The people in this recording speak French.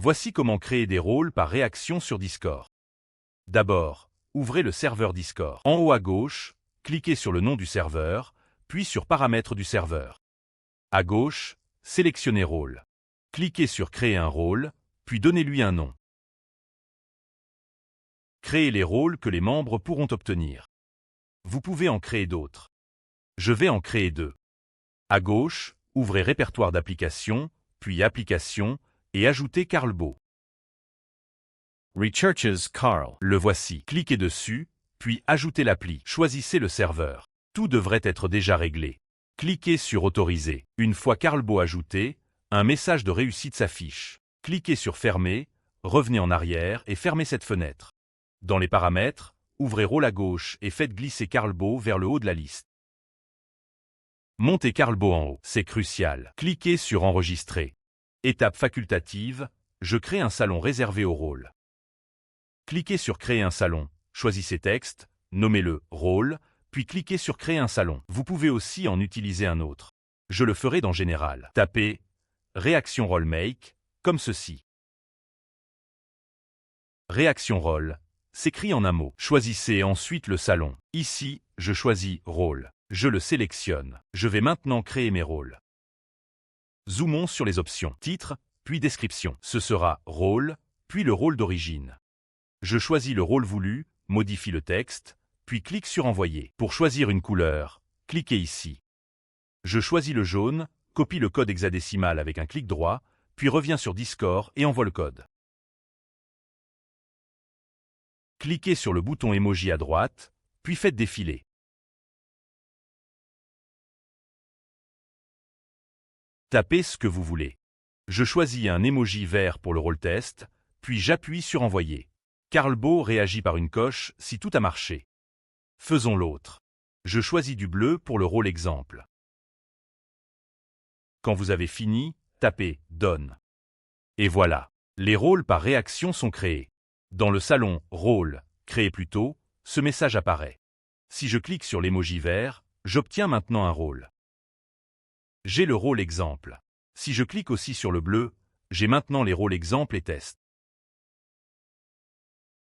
Voici comment créer des rôles par réaction sur Discord. D'abord, ouvrez le serveur Discord. En haut à gauche, cliquez sur le nom du serveur, puis sur Paramètres du serveur. À gauche, sélectionnez Rôle. Cliquez sur Créer un rôle, puis donnez-lui un nom. Créez les rôles que les membres pourront obtenir. Vous pouvez en créer d'autres. Je vais en créer 2. À gauche, ouvrez Répertoire d'applications, puis Applications, et ajoutez Carlbo. Researches Carl. Le voici. Cliquez dessus, puis ajoutez l'appli. Choisissez le serveur. Tout devrait être déjà réglé. Cliquez sur Autoriser. Une fois Carlbo ajouté, un message de réussite s'affiche. Cliquez sur Fermer, revenez en arrière et fermez cette fenêtre. Dans les paramètres, ouvrez Rôle à gauche et faites glisser Carlbo vers le haut de la liste. Montez Carlbo en haut, c'est crucial. Cliquez sur Enregistrer. Étape facultative, je crée un salon réservé au rôle. Cliquez sur Créer un salon, choisissez Texte, nommez-le Rôle, puis cliquez sur Créer un salon. Vous pouvez aussi en utiliser un autre. Je le ferai dans Général. Tapez Réaction Rôle Make, comme ceci. Réaction Rôle s'écrit en un mot. Choisissez ensuite le salon. Ici, je choisis Rôle. Je le sélectionne. Je vais maintenant créer mes rôles. Zoomons sur les options. Titre, puis Description. Ce sera Rôle, puis le rôle d'origine. Je choisis le rôle voulu, modifie le texte, puis clique sur Envoyer. Pour choisir une couleur, cliquez ici. Je choisis le jaune, copie le code hexadécimal avec un clic droit, puis reviens sur Discord et envoie le code. Cliquez sur le bouton emoji à droite, puis faites défiler. Tapez ce que vous voulez. Je choisis un emoji vert pour le rôle test, puis j'appuie sur Envoyer. Carlbo réagit par une coche si tout a marché. Faisons l'autre. Je choisis du bleu pour le rôle exemple. Quand vous avez fini, tapez Done. Et voilà, les rôles par réaction sont créés. Dans le salon Rôle, créé plus tôt, ce message apparaît. Si je clique sur l'emoji vert, j'obtiens maintenant un rôle. J'ai le rôle exemple. Si je clique aussi sur le bleu, j'ai maintenant les rôles exemple et test.